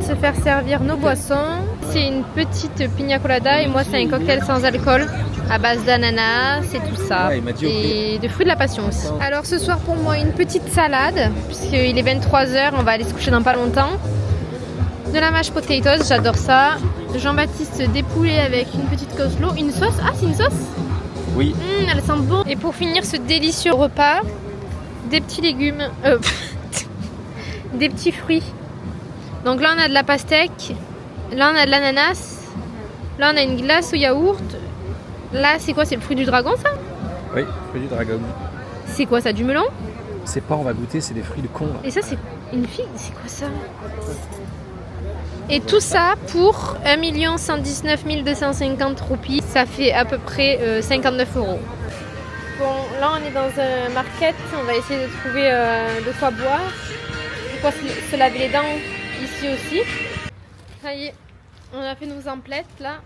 de se faire servir nos boissons. C'est une petite pina colada et moi c'est un cocktail sans alcool à base d'ananas et tout ça. Ouais, il m'a dit et de fruits de la passion aussi. Alors ce soir pour moi une petite salade, puisqu'il est 23h, on va aller se coucher dans pas longtemps. De la mashed potatoes, j'adore ça. Jean-Baptiste des poulets avec une petite coleslaw. Une sauce, ah c'est une sauce? Oui. Elle sent bon. Et pour finir ce délicieux repas, des petits légumes, des petits fruits. Donc là on a de la pastèque, là on a de l'ananas, là on a une glace au yaourt. Là c'est quoi? C'est le fruit du dragon ça? Oui, fruit du dragon. C'est quoi ça? Du melon? C'est pas, on va goûter, c'est des fruits de con là. Et ça c'est une figue? C'est quoi ça? Et tout ça pour 1 119 250 roupies, ça fait à peu près 59 €. Bon, là on est dans un market, on va essayer de trouver de quoi boire, de quoi se laver les dents ici aussi. Ça y est, on a fait nos emplettes là,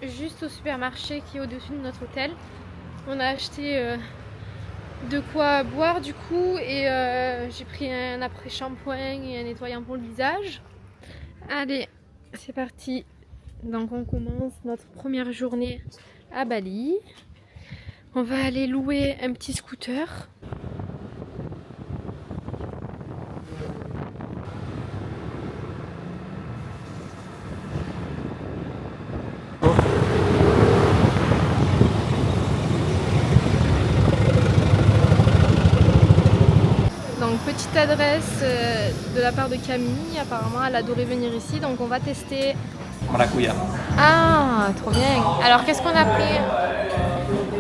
juste au supermarché qui est au-dessus de notre hôtel. On a acheté de quoi boire du coup et j'ai pris un après-shampoing et un nettoyant pour le visage. Allez, c'est parti. Donc on commence notre première journée à Bali. On va aller louer un petit scooter. Donc petite adresse de la part de Camille, apparemment elle adorait venir ici, donc on va tester. Maracuya. Ah, trop bien. Alors qu'est-ce qu'on a pris?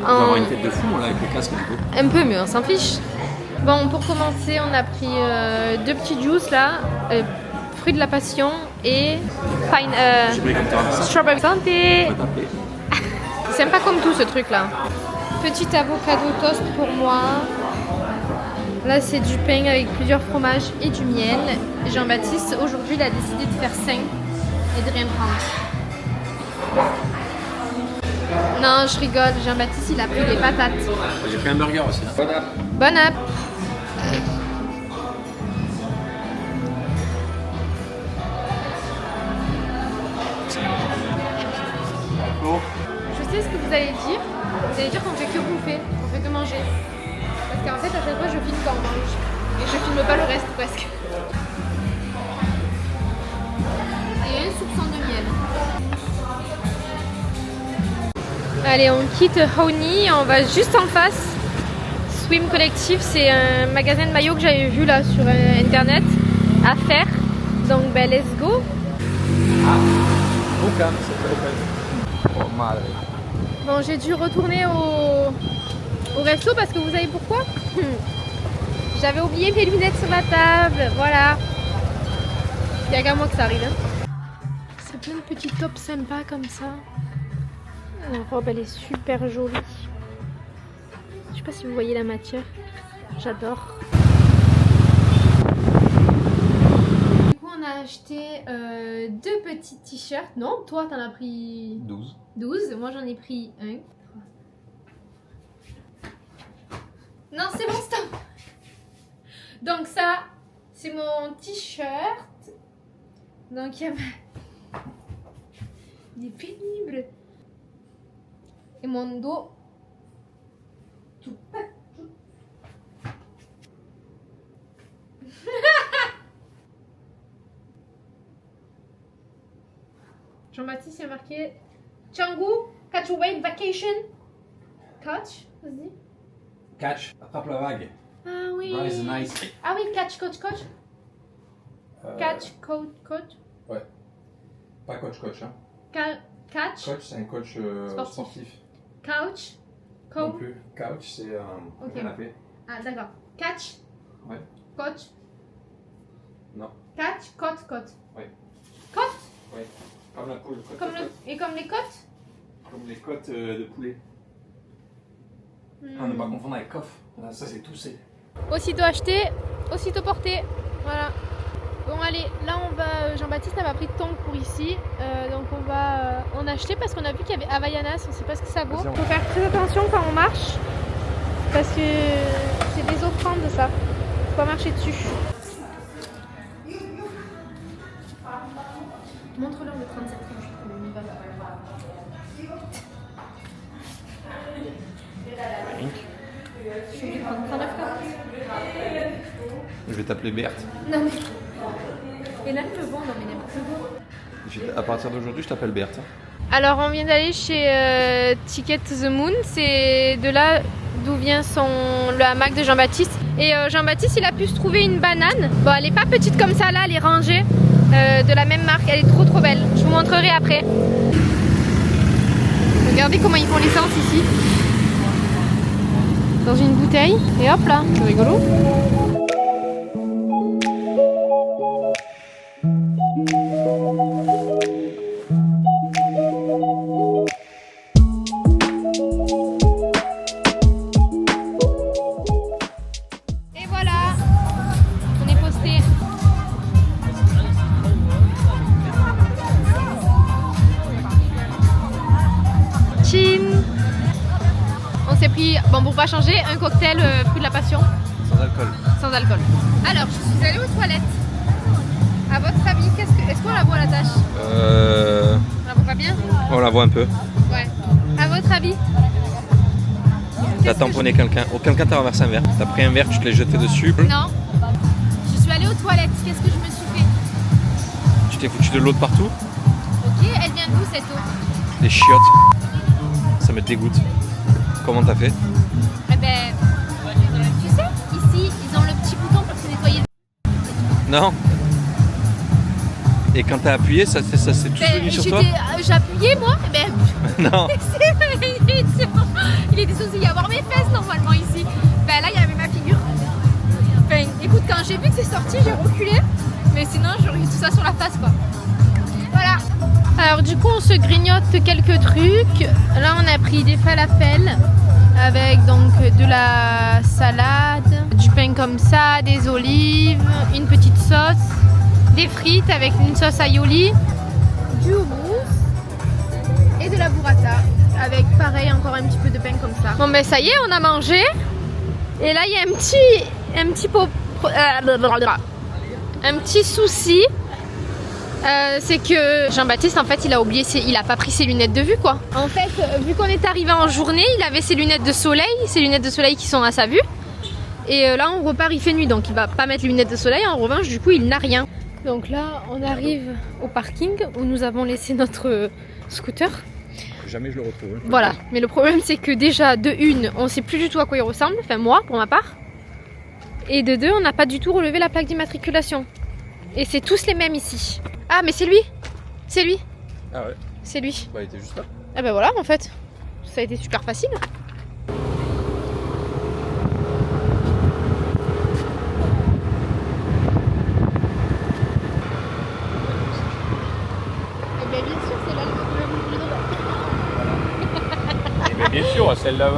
On va avoir une tête de fou là avec le casque un peu. Un peu, mais on s'en fiche. Bon, pour commencer, on a pris deux petits juices là, fruits de la passion et strawberry santé. C'est sympa comme tout ce truc là. Petit avocado toast pour moi. Là c'est du pain avec plusieurs fromages et du miel. Jean-Baptiste aujourd'hui il a décidé de faire 5 et de rien prendre. Non je rigole, Jean-Baptiste il a pris des patates. J'ai pris un burger aussi. Hein. Bon app. Bon app. Bon. Je sais ce que vous allez dire. Vous allez dire qu'on fait que bouffer, on fait que manger. Parce qu'en fait, à chaque fois, je filme quand on mange. Et je filme pas le reste, presque. Et un soupçon de miel. Allez, on quitte Honey. On va juste en face. Swim Collective, c'est un magasin de maillots que j'avais vu là sur internet à faire. Donc, ben, let's go. Aucun, c'est pas. Oh, mal. Bon, j'ai dû retourner au resto parce que vous savez pourquoi? J'avais oublié mes lunettes sur la table, voilà. Il n'y a qu'à moi que ça arrive. Hein. C'est plein de petits tops sympas comme ça. La robe elle est super jolie. Je sais pas si vous voyez la matière. J'adore. Du coup on a acheté deux petits t-shirts. Non, toi t'en as pris 12. 12, moi j'en ai pris un. Non, c'est bon, stop. Donc ça, c'est mon t-shirt. Donc il est pénible. Et mon dos. Tout. Jean-Baptiste, il a marqué Canggu, catch a wave vacation. Catch, vas-y. Catch, attrape la vague. Ah oui. Rise nice. Ah oui, catch, coach. Catch, coach. Ouais. Pas coach, hein. Catch. Coach, c'est un coach sportif. Couch. Non plus. Couch, c'est un canapé. Ah d'accord. Catch. Ouais. Coach. Non. Catch, cote. Ouais. Cote. Ouais. Comme la poule. Côte, Comme et comme les côtes. Comme les côtes de poulet. Ah, ne pas confondre avec coffre. Là, ça c'est toussé. Aussitôt acheté, aussitôt porté. Voilà. Bon allez, là on va. Jean-Baptiste n'a pas pris de tongs pour ici, donc on va en acheter parce qu'on a vu qu'il y avait Havaianas, on ne sait pas ce que ça vaut. Il faut faire très attention quand on marche parce que c'est des offrandes ça. Faut pas marcher dessus. Montre-leur le 37 38 on y va. Je suis obligée de prendre 39 40. Je vais t'appeler Berthe. Non mais... Et là le vent, non mais n'importe quoi. À partir d'aujourd'hui, je t'appelle Berthe. Alors on vient d'aller chez Ticket to the Moon, c'est de là d'où vient le hamac de Jean-Baptiste. Et Jean-Baptiste il a pu se trouver une banane. Bon elle est pas petite comme ça là, elle est rangée de la même marque, elle est trop belle. Je vous montrerai après. Regardez comment ils font l'essence ici. Dans une bouteille et hop là, c'est rigolo. On s'est pris, bon pour pas changer, un cocktail fruit de la passion. Sans alcool. Sans alcool. Alors, je suis allée aux toilettes. À votre avis, est-ce qu'on la voit la tâche On la voit pas bien? On la voit un peu. Ouais. À votre avis? T'as tamponné quelqu'un. Oh, quelqu'un t'a renversé un verre. T'as pris un verre, tu te l'as jeté dessus. Non. Je suis allée aux toilettes. Qu'est-ce que je me suis fait? Tu t'es foutu de l'eau de partout. Ok, elle vient d'où cette eau? Des chiottes. Ça me dégoûte. Comment t'as fait? Eh ben, tu sais, ici, ils ont le petit bouton pour se nettoyer. Non. Et quand t'as appuyé, ça s'est tout venu sur toi? J'ai appuyé moi, ben... Non. Il était censé y avoir mes fesses normalement ici. Ben là, il y avait ma figure. Enfin, écoute, quand j'ai vu que c'est sorti, j'ai reculé. Mais sinon, j'aurais eu tout ça sur la face, quoi. Voilà. Alors du coup, on se grignote quelques trucs. Là, on a pris des falafels avec donc de la salade, du pain comme ça, des olives, une petite sauce, des frites avec une sauce aioli, du houmous et de la burrata avec pareil encore un petit peu de pain comme ça. Bon ben ça y est, on a mangé. Et là, il y a un petit souci. C'est que Jean-Baptiste en fait il a pas pris ses lunettes de vue quoi. En fait vu qu'on est arrivé en journée, il avait ses lunettes de soleil qui sont à sa vue. Et là on repart, il fait nuit donc il va pas mettre les lunettes de soleil. En revanche du coup il n'a rien. Donc là on arrive au parking où nous avons laissé notre scooter. Jamais je le retrouve. Voilà, mais le problème c'est que déjà de une on sait plus du tout à quoi il ressemble, enfin moi pour ma part. Et de deux on n'a pas du tout relevé la plaque d'immatriculation. Et c'est tous les mêmes ici. Ah mais c'est lui. C'est lui. Ah ouais. C'est lui. Bah il était juste là. Ah bah voilà en fait. Ça a été super facile. Et bien sûr c'est là le Mais bien sûr, celle-là.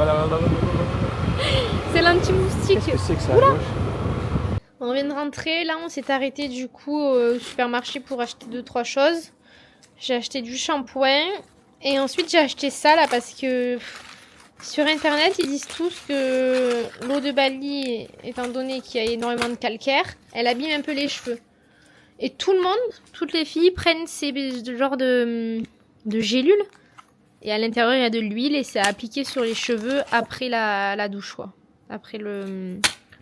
C'est l'anti-moustique. Qu'est-ce que c'est que ça à gauche? On vient de rentrer, là on s'est arrêté du coup au supermarché pour acheter 2-3 choses. J'ai acheté du shampoing et ensuite j'ai acheté ça là parce que sur internet ils disent tous que l'eau de Bali, étant donné qu'il y a énormément de calcaire, elle abîme un peu les cheveux. Et tout le monde, toutes les filles prennent ces genres de gélules et à l'intérieur il y a de l'huile et c'est à appliquer sur les cheveux après la douche quoi. Après le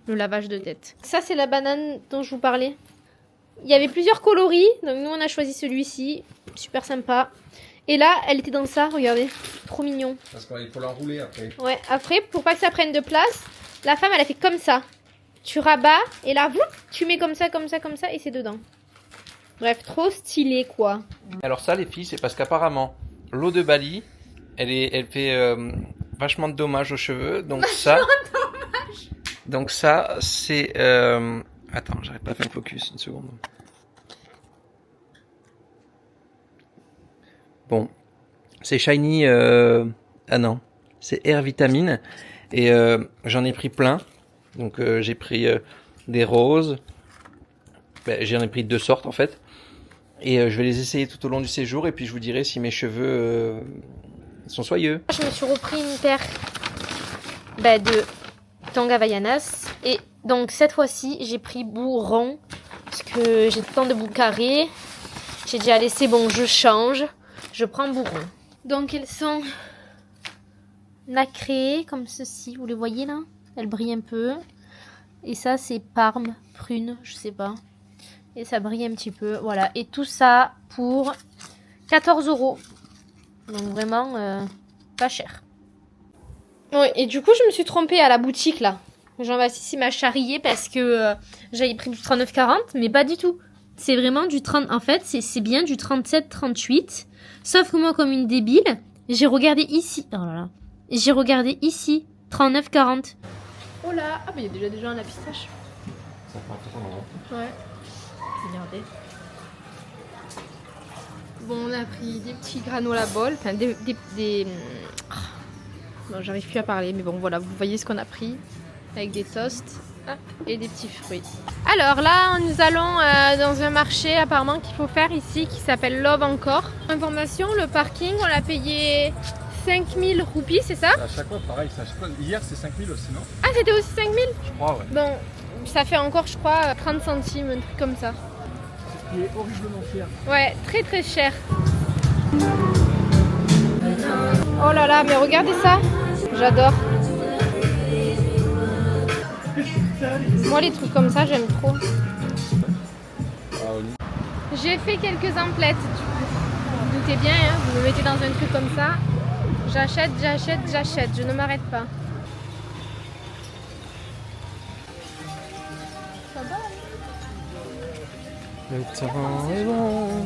lavage de tête. Ça c'est la banane dont je vous parlais. Il y avait plusieurs coloris, donc nous on a choisi celui-ci, super sympa. Et là elle était dans ça, regardez, trop mignon. Parce qu'il faut l'enrouler après. Ouais, après pour pas que ça prenne de place, la femme elle a fait comme ça. Tu rabats et là tu mets comme ça et c'est dedans. Bref, trop stylé quoi. Alors ça les filles, c'est parce qu'apparemment l'eau de Bali, elle fait vachement de dommages aux cheveux, donc ça... Donc ça, c'est... Attends, j'arrive pas à faire le focus, une seconde. Bon, c'est Shiny... Ah non, c'est Air Vitamine. Et j'en ai pris plein. Donc j'ai pris des roses. Ben, j'en ai pris 2 sortes en fait. Et je vais les essayer tout au long du séjour. Et puis je vous dirai si mes cheveux sont soyeux. Je me suis repris une paire de... Tanga Havaianas et donc cette fois-ci j'ai pris bout rond parce que j'ai tout le temps de bout carré. J'ai dit allez c'est bon, je change, je prends bourron. Donc elles sont nacrées comme ceci, vous les voyez là? Elles brillent un peu. Et ça c'est parme, prune, je sais pas. Et ça brille un petit peu, voilà. Et tout ça pour 14 €. Donc vraiment pas cher. Ouais, et du coup je me suis trompée à la boutique là. Jean-Baptiste il m'a charrié parce que j'avais pris du 39,40 mais pas du tout. C'est vraiment du 30, en fait c'est bien du 37,38. Sauf que moi comme une débile, j'ai regardé ici. Oh là là. J'ai regardé ici 39,40. Oh là, ah mais il y a déjà des gens à la pistache. Ça fait un peu Ouais. Regardez. Bon, on a pris des petits granola bol, enfin non, j'arrive plus à parler, mais bon, voilà, vous voyez ce qu'on a pris avec des toasts et des petits fruits. Alors là, nous allons dans un marché apparemment qu'il faut faire ici qui s'appelle Love encore. Information, le parking, on l'a payé 5000 roupies, c'est ça? À chaque fois, pareil. À chaque fois, hier, c'est 5000 aussi, non? Ah, c'était aussi 5000? Je crois, ouais. Bon, ça fait encore, je crois, 30 centimes, un truc comme ça. Ce qui est horriblement cher. Ouais, très très cher. Oh là là, mais regardez ça. J'adore. Moi, les trucs comme ça, j'aime trop. J'ai fait quelques emplettes. Vous doutez bien, hein, vous me mettez dans un truc comme ça. J'achète, j'achète, j'achète. Je ne m'arrête pas. Ça va, Le temps est bon,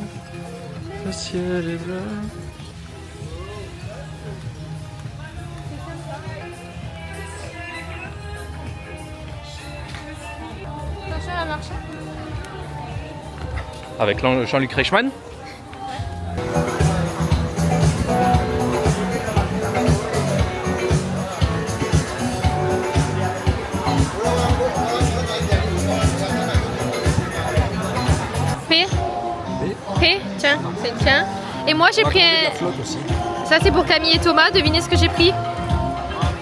le ciel est bleu. attention à la marche. Avec Jean-Luc Reichmann. P, tiens, c'est le tien. Et moi j'ai pris un... Flotte aussi. Ça c'est pour Camille et Thomas, devinez ce que j'ai pris.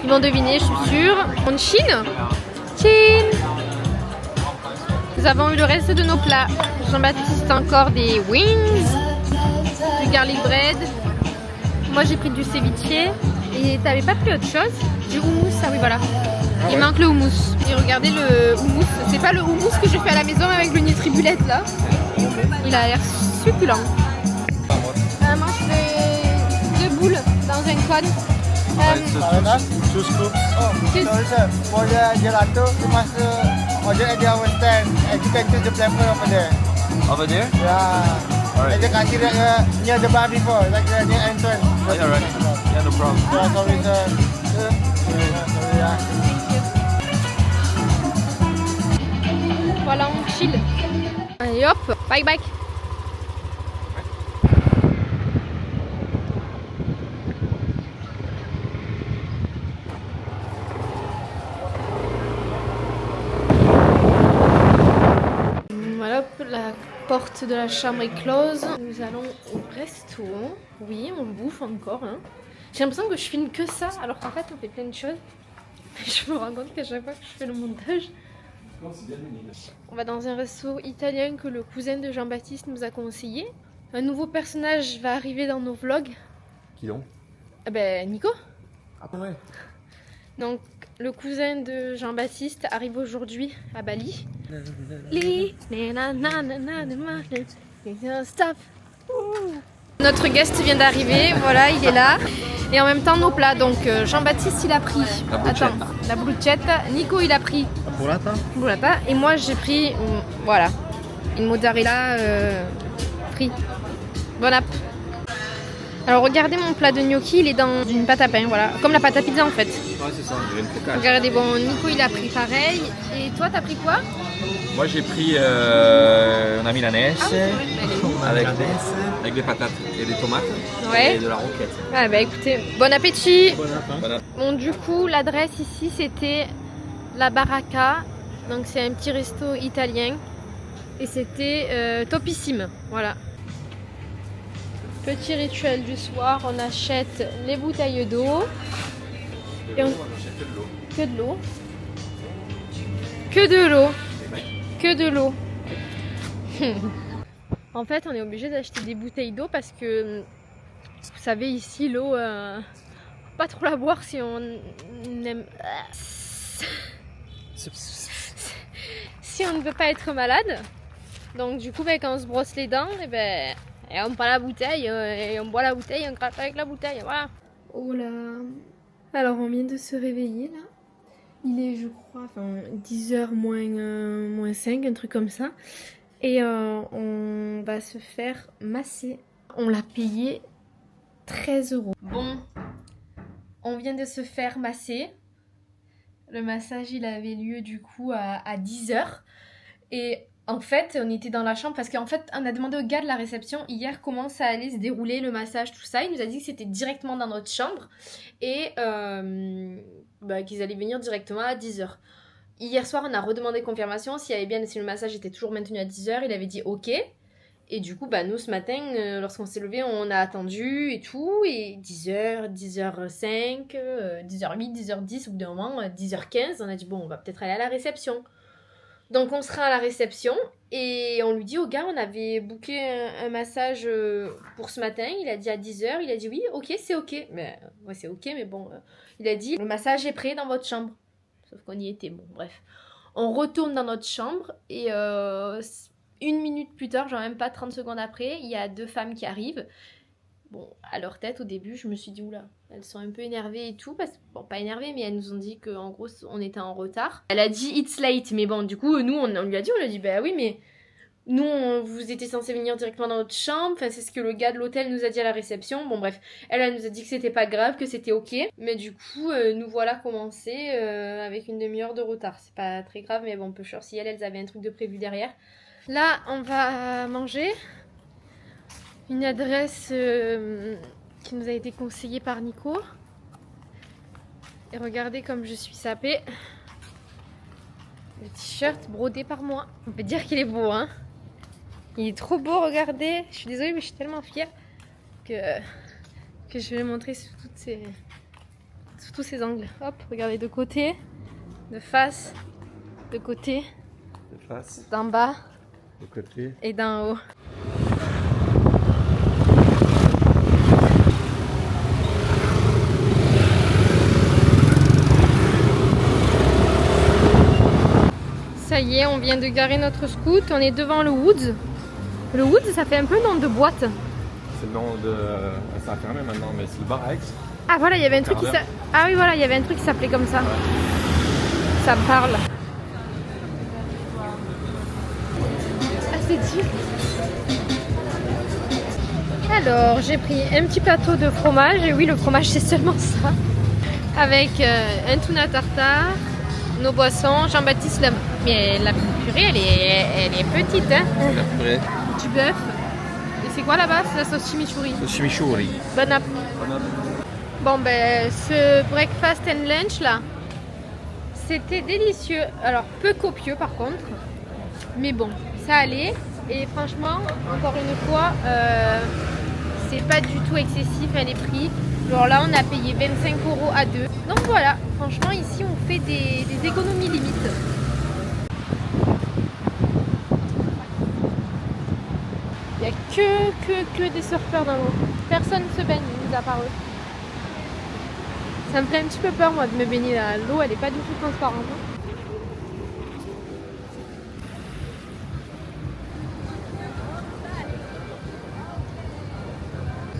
Ils vont deviner, je suis sûre. En Chine. Chine. Nous avons eu le reste de nos plats. Jean-Baptiste encore des wings, du garlic bread. Moi j'ai pris du ceviche. Et t'avais pas pris autre chose? Du houmous, ah oui voilà. Il manque le houmous. Et regardez le houmous. C'est pas le houmous que je fais à la maison avec le nitribulette là. Il a l'air succulent. Un manche de boules dans un cône. Two scoops. Just- Sorry sir, for the gelato, you must order at our stand and you can choose the flavor over there. Over there? Yeah. Alright. And the cashier near the bar before, like near entrance. Yeah, right. Yeah, no problem. Yeah, sorry sir. Sorry, yeah. Voilà, on chill. Allez hop, bye bye. Voilà, hop, la porte de la chambre est close. Nous allons au resto. Oui, on bouffe encore. Hein. J'ai l'impression que je filme que ça, alors qu'en fait on fait plein de choses. Je me rends compte qu'à chaque fois que je fais le montage, on va dans un resto italien que le cousin de Jean-Baptiste nous a conseillé. Un nouveau personnage va arriver dans nos vlogs. Qui donc? Ah ben Nico. Ah ouais. Donc le cousin de Jean-Baptiste arrive aujourd'hui à Bali. Stop. Notre guest vient d'arriver, voilà, il est là. Et en même temps nos plats. Donc Jean-Baptiste il a pris. La bruschetta. Nico il a pris. Burrata? Burrata. Et moi j'ai pris, voilà, une mozzarella frite. Bon app. Alors regardez mon plat de gnocchi, il est dans une pâte à pain, voilà. Comme la pâte à pizza en fait. Ouais, c'est ça, j'ai une focaccia. Regardez, bon, Nico il a pris pareil. Et toi t'as pris quoi? Moi j'ai pris una milanaise Ah, avec des patates et des tomates Ouais. et de la roquette. Ah bah écoutez, bon appétit. Voilà. Bon du coup l'adresse ici c'était la Baracca. Donc c'est un petit resto italien. Et c'était topissime, voilà. Petit rituel du soir, on achète les bouteilles d'eau. Et on... Que de l'eau. Que de l'eau. Que de l'eau. En fait, on est obligé d'acheter des bouteilles d'eau parce que, vous savez, ici, l'eau, pas trop la boire si on aime... Si on ne veut pas être malade. Donc du coup, quand on se brosse les dents, et on prend la bouteille, et on boit la bouteille, on gratte avec la bouteille, voilà. Oh là. Alors on vient de se réveiller là. Il est, je crois, 10h moins 5, un truc comme ça. Et on va se faire masser. On l'a payé 13 €. Bon, on vient de se faire masser. Le massage, il avait lieu du coup à 10h. Et en fait, on était dans la chambre parce qu'en fait, on a demandé au gars de la réception hier comment ça allait se dérouler, le massage, tout ça. Il nous a dit que c'était directement dans notre chambre et qu'ils allaient venir directement à 10h. Hier soir, on a redemandé confirmation si le massage était toujours maintenu à 10h. Il avait dit OK. Et du coup, nous, ce matin, lorsqu'on s'est levé, on a attendu et tout. Et 10h, 10h05, 10h08, 10h10, au bout d'un moment, 10h15, on a dit, bon, on va peut-être aller à la réception. Donc, on sera à la réception et on lui dit au gars, on avait booké un massage pour ce matin. Il a dit à 10h, il a dit oui, ok, c'est ok. Mais, ouais, c'est ok, mais bon, il a dit, le massage est prêt dans votre chambre. Sauf qu'on y était, bon, bref. On retourne dans notre chambre et... 1 minute plus tard, genre même pas 30 secondes après, il y a 2 femmes qui arrivent. Bon, à leur tête, au début, je me suis dit, oula, elles sont un peu énervées et tout. Bon, pas énervées, mais elles nous ont dit qu'en gros, on était en retard. Elle a dit, it's late. Mais bon, du coup, nous, on lui a dit, bah oui, mais nous, vous étiez censés venir directement dans notre chambre. Enfin, c'est ce que le gars de l'hôtel nous a dit à la réception. Bon, bref, elle nous a dit que c'était pas grave, que c'était ok. Mais du coup, nous voilà commencés avec 1 demi-heure de retard. C'est pas très grave, mais bon, peu sûr si elles avaient un truc de prévu derrière. Là, on va manger. Une adresse qui nous a été conseillée par Nico. Et regardez comme je suis sapée. Le t-shirt brodé par moi. On peut dire qu'il est beau, hein. Il est trop beau, regardez. Je suis désolée, mais je suis tellement fière que je vais le montrer sous tous ces angles. Hop, regardez de côté, de face, de côté, De face, d'en bas. de côté. Et d'en haut. Ça y est, on vient de garer notre scoot. On est devant le Woods. Le Woods, ça fait un peu nom de boîte. C'est le nom de... Ça a fermé maintenant, mais c'est le bar à Aix. Ah voilà, il y avait un truc qui s'appelait... Ah oui, voilà, il y avait un truc qui s'appelait comme ça. Ouais. Ça me parle. Ah, c'est dur. Alors, j'ai pris un petit plateau de fromage. Et oui, le fromage, c'est seulement ça. Avec un tuna tartare, nos boissons. Jean-Baptiste, mais la purée, elle est petite, hein. La purée. Du bœuf. Et c'est quoi là-bas? C'est la sauce chimichurri. Le chimichurri. Bon app. Bon, ben, ce breakfast and lunch là, c'était délicieux. Alors, peu copieux par contre. Mais bon, ça allait. Et franchement, encore une fois, c'est pas du tout excessif les prix. Genre là, on a payé 25 € à 2. Donc voilà, franchement, ici, on fait des économies limites. Il n'y a que des surfeurs dans l'eau. Personne ne se baigne, mis à part eux. Ça me fait un petit peu peur, moi, de me baigner là. L'eau, elle est pas du tout transparente.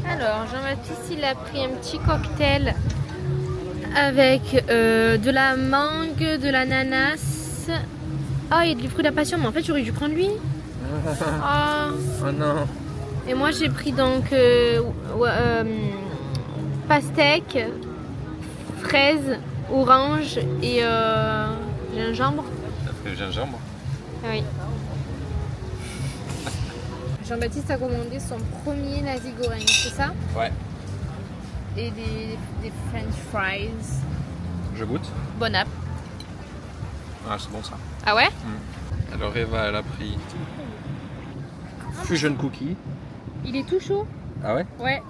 Alors, Jean-Baptiste, il a pris un petit cocktail avec de la mangue, de l'ananas. Ah, et du fruit de la passion, mais en fait, j'aurais dû prendre lui. Oh non. Et moi, j'ai pris donc pastèque, fraise, orange et gingembre. T'as pris le gingembre? Oui. Jean-Baptiste a commandé son premier nasi goreng, c'est ça? Ouais. Et des french fries. Je goûte. Bon app. Ah, c'est bon ça. Ah ouais? Alors Eva, elle a pris Fusion cookie. Il est tout chaud? Ah ouais? Ouais.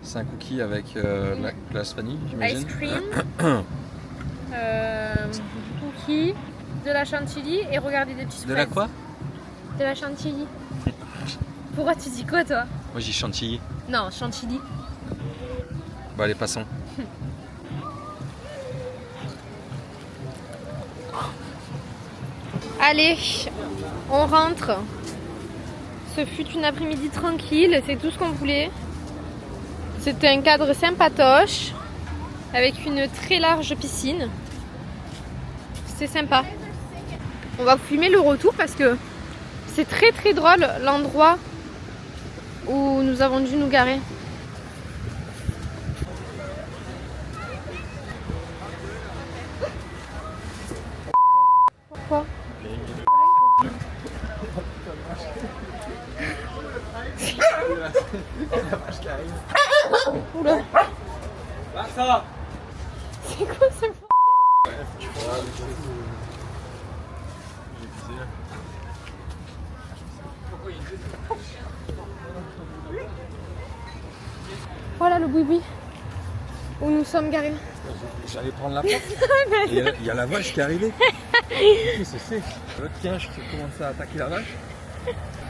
C'est un cookie avec la glace vanille, j'imagine. Ice cream. Du cookie, de la chantilly et regardez des petites fraises. De la quoi? De la chantilly. Pourquoi tu dis quoi toi? Moi j'y chantilly. Non, chantilly. Bon allez, passons. Allez, on rentre. Ce fut une après-midi tranquille, c'est tout ce qu'on voulait. C'était un cadre sympatoche, avec une très large piscine. C'est sympa. On va vous filmer le retour parce que c'est très très drôle l'endroit où nous avons dû nous garer. Pourquoi? Oula. C'est quoi ce... Voilà le boui-boui où nous sommes garés. J'allais prendre la porte. Il y a la vache qui est arrivée. Qu'est-ce que c'est? Tiens, je commence à attaquer la vache.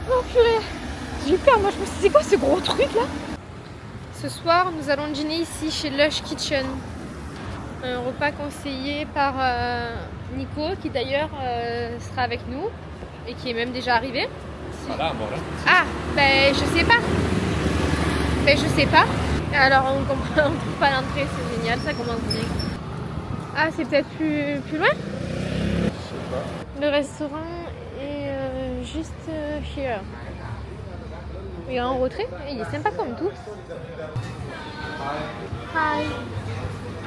Oh purée, j'ai eu peur, moi je me suis dit c'est quoi ce gros truc là? Ce soir nous allons dîner ici chez Lush Kitchen. Un repas conseillé par Nico qui d'ailleurs sera avec nous et qui est même déjà arrivé. Voilà, voilà. Ah, ben je sais pas. Ben je sais pas. Alors on comprend, on trouve pas l'entrée, c'est génial, ça commence bien. Ah, c'est peut-être plus loin? Je sais pas. Le restaurant est juste here. Il est en retrait, il est sympa comme tout. Hi.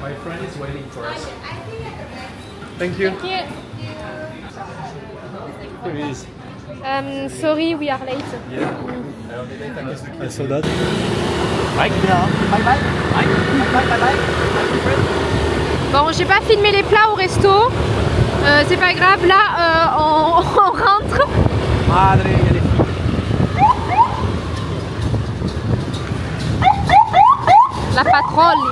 My friend is waiting for us. Thank you. Thank you. Here he is. Sorry, we are late. Yeah. I saw that. Bon, j'ai pas filmé les plats au resto. C'est pas grave, là on rentre. Madre, il y a des filles. La patrouille.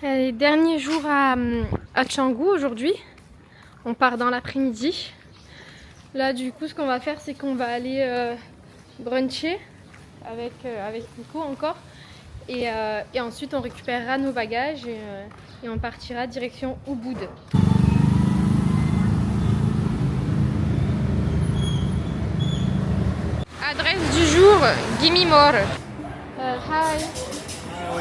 Allez, dernier jour à Canggu aujourd'hui. On part dans l'après-midi. Là, du coup, ce qu'on va faire, c'est qu'on va aller bruncher avec Nico encore. Et ensuite, on récupérera nos bagages et on partira direction Ubud. Adresse du jour, Gimme More. Hi.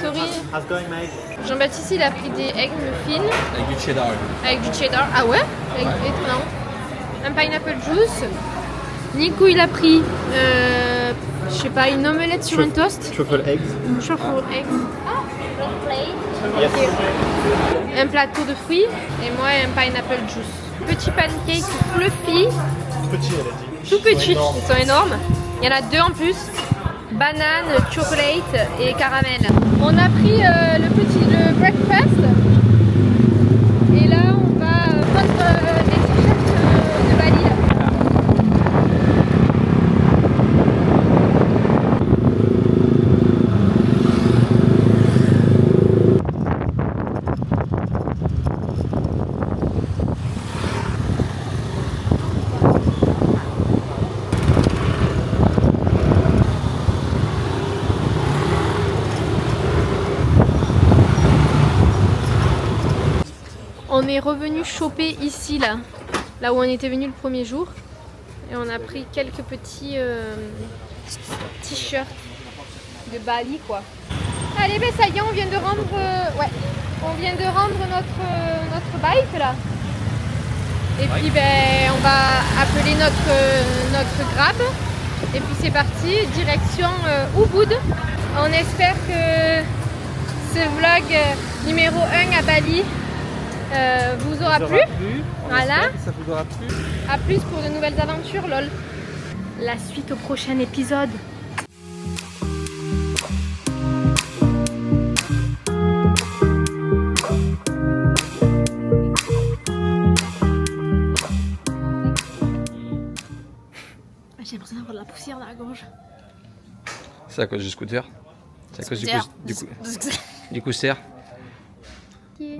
Sorry. How's it going, mate? Jean-Baptiste, il a pris des egg muffins Avec du cheddar. avec du cheddar. Ah ouais? Étonnant. Un pineapple juice. Nico, il a pris, je sais pas, une omelette sur un toast. Truffle eggs. Truffle eggs. Yes. Un plateau de fruits et moi un pineapple juice. Petit pancake fluffy, Petit, elle a dit. tout petits, ils sont énormes. Il y en a deux en plus. Banane, chocolate et caramel. On a pris le breakfast et là on va prendre des t-shirts de Bali. Là. On est revenu choper ici là où on était venu le premier jour et on a pris quelques petits t-shirts de Bali quoi. Allez ben ça y est, on vient de rendre notre bike là. Et puis ben on va appeler notre grab et puis c'est parti direction Ubud. On espère que ce vlog numéro 1 à Bali vous aura plu. Voilà. Ça vous aura plu. A plus pour de nouvelles aventures, lol. La suite au prochain épisode. J'ai l'impression d'avoir de la poussière dans la gorge. C'est à cause du scooter. C'est à cause du coaster.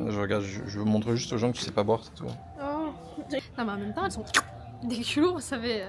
Je regarde, je montre juste aux gens que tu sais pas boire, c'est tout. Oh. Non, mais en même temps, elles sont des culots, vous savez.